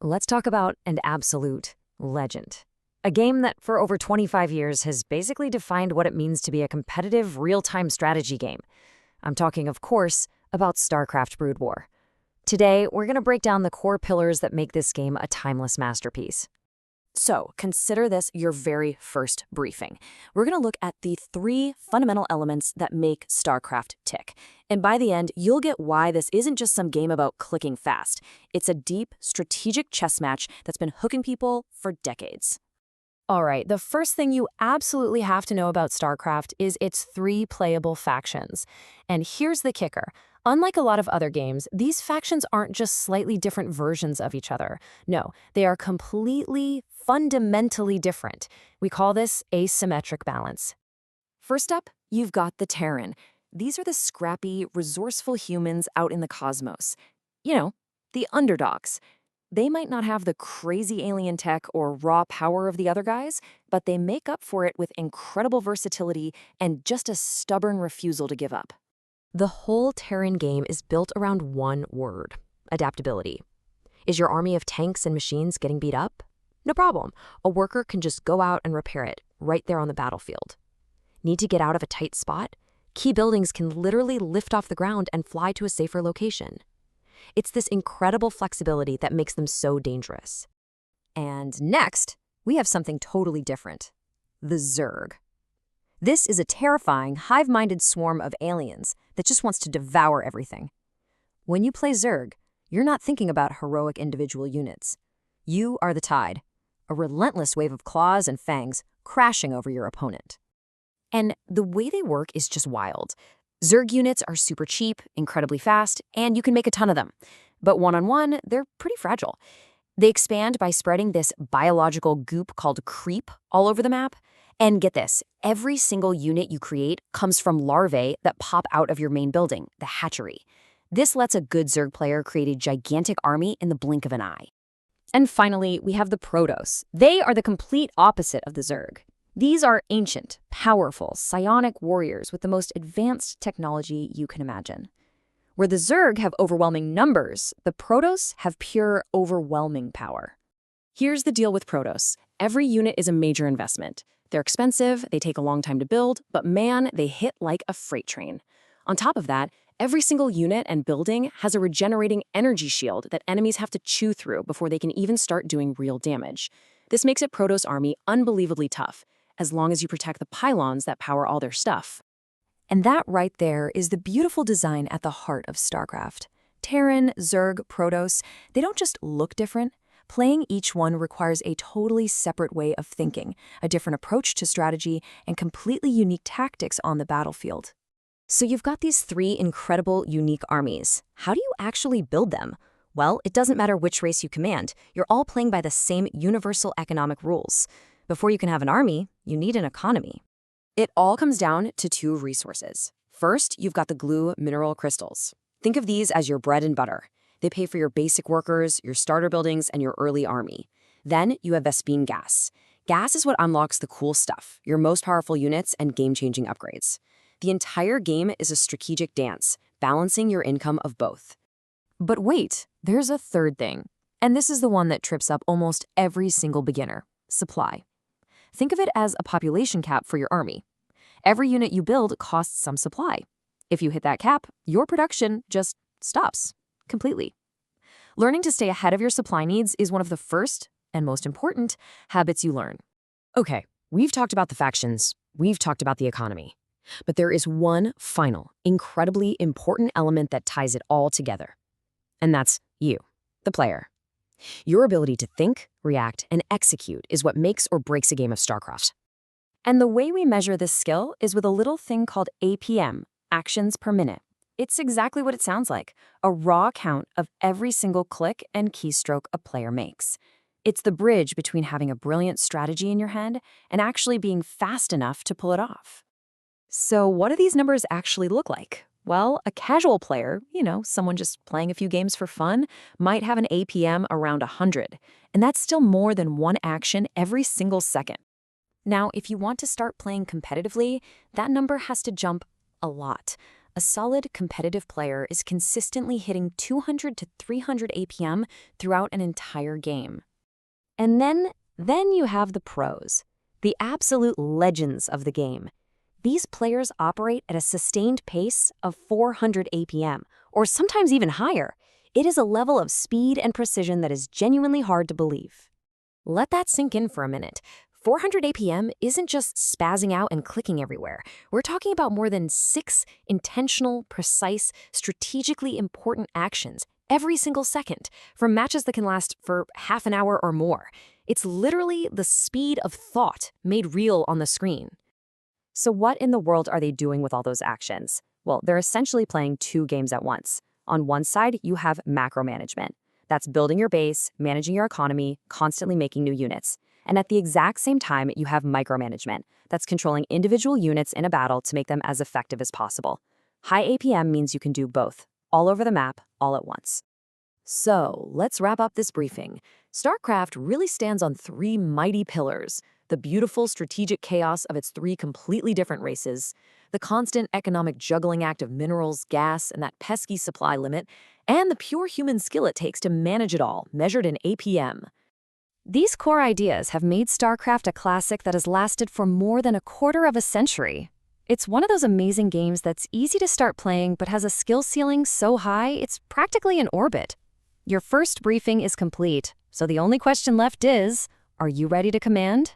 let's talk about an absolute legend. A game that for over 25 years has basically defined what it means to be a competitive real-time strategy game. I'm talking, of course, about StarCraft BroodWar. Today, we're going to break down the core pillars that make this game a timeless masterpiece. So, consider this your very first briefing. We're going to look at the 3 fundamental elements that make StarCraft tick. And by the end, you'll get why this isn't just some game about clicking fast. It's a deep, strategic chess match that's been hooking people for decades. All right, the first thing you absolutely have to know about StarCraft is its 3 playable factions. And here's the kicker. Unlike a lot of other games, these factions aren't just slightly different versions of each other. No, they are completely, fundamentally different. We call this asymmetric balance. First up, you've got the Terran. These are the scrappy, resourceful humans out in the cosmos. You know, the underdogs. They might not have the crazy alien tech or raw power of the other guys, but they make up for it with incredible versatility and just a stubborn refusal to give up. The whole Terran game is built around one word: adaptability. Is your army of tanks and machines getting beat up? No problem. A worker can just go out and repair it right there on the battlefield. Need to get out of a tight spot? Key buildings can literally lift off the ground and fly to a safer location. It's this incredible flexibility that makes them so dangerous. And next, we have something totally different: the Zerg. This is a terrifying, hive-minded swarm of aliens that just wants to devour everything. When you play Zerg, you're not thinking about heroic individual units. You are the tide, a relentless wave of claws and fangs crashing over your opponent. And the way they work is just wild. Zerg units are super cheap, incredibly fast, and you can make a ton of them. But one-on-one, they're pretty fragile. They expand by spreading this biological goop called creep all over the map. And get this, every single unit you create comes from larvae that pop out of your main building, the hatchery. This lets a good Zerg player create a gigantic army in the blink of an eye. And finally, we have the Protoss. They are the complete opposite of the Zerg. These are ancient, powerful, psionic warriors with the most advanced technology you can imagine. Where the Zerg have overwhelming numbers, the Protoss have pure, overwhelming power. Here's the deal with Protoss. Every unit is a major investment. They're expensive, they take a long time to build, but man, they hit like a freight train. On top of that, every single unit and building has a regenerating energy shield that enemies have to chew through before they can even start doing real damage. This makes it Protoss army unbelievably tough, as long as you protect the pylons that power all their stuff. And that right there is the beautiful design at the heart of StarCraft. Terran, Zerg, Protoss, they don't just look different. Playing each one requires a totally separate way of thinking, a different approach to strategy, and completely unique tactics on the battlefield. So you've got these 3 incredible, unique armies. How do you actually build them? Well, it doesn't matter which race you command. You're all playing by the same universal economic rules. Before you can have an army, you need an economy. It all comes down to 2 resources. First, you've got the glue mineral crystals. Think of these as your bread and butter. They pay for your basic workers, your starter buildings, and your early army. Then you have Vespene gas. Gas is what unlocks the cool stuff, your most powerful units and game-changing upgrades. The entire game is a strategic dance, balancing your income of both. But wait, there's a third thing. And this is the one that trips up almost every single beginner: supply. Think of it as a population cap for your army. Every unit you build costs some supply. If you hit that cap, your production just stops completely. Learning to stay ahead of your supply needs is one of the first and most important habits you learn. Okay, we've talked about the factions, we've talked about the economy. But there is one final, incredibly important element that ties it all together. And that's you, the player. Your ability to think, react, and execute is what makes or breaks a game of StarCraft. And the way we measure this skill is with a little thing called APM, actions per minute. It's exactly what it sounds like, a raw count of every single click and keystroke a player makes. It's the bridge between having a brilliant strategy in your head and actually being fast enough to pull it off. So what do these numbers actually look like? Well, a casual player, someone just playing a few games for fun, might have an APM around 100, and that's still more than 1 action every single second. Now, if you want to start playing competitively, that number has to jump a lot. A solid competitive player is consistently hitting 200 to 300 APM throughout an entire game. And then you have the pros, the absolute legends of the game. These players operate at a sustained pace of 400 APM, or sometimes even higher. It is a level of speed and precision that is genuinely hard to believe. Let that sink in for a minute. 400 APM isn't just spazzing out and clicking everywhere. We're talking about more than 6 intentional, precise, strategically important actions every single second, from matches that can last for half an hour or more. It's literally the speed of thought made real on the screen. So what in the world are they doing with all those actions? Well, they're essentially playing 2 games at once. On one side, you have macro management. That's building your base, managing your economy, constantly making new units. And at the exact same time, you have micromanagement. That's controlling individual units in a battle to make them as effective as possible. High APM means you can do both, all over the map, all at once. So, let's wrap up this briefing. StarCraft really stands on 3 mighty pillars: the beautiful strategic chaos of its 3 completely different races, the constant economic juggling act of minerals, gas, and that pesky supply limit, and the pure human skill it takes to manage it all, measured in APM. These core ideas have made StarCraft a classic that has lasted for more than a quarter of a century. It's one of those amazing games that's easy to start playing but has a skill ceiling so high it's practically in orbit. Your first briefing is complete, so the only question left is, are you ready to command?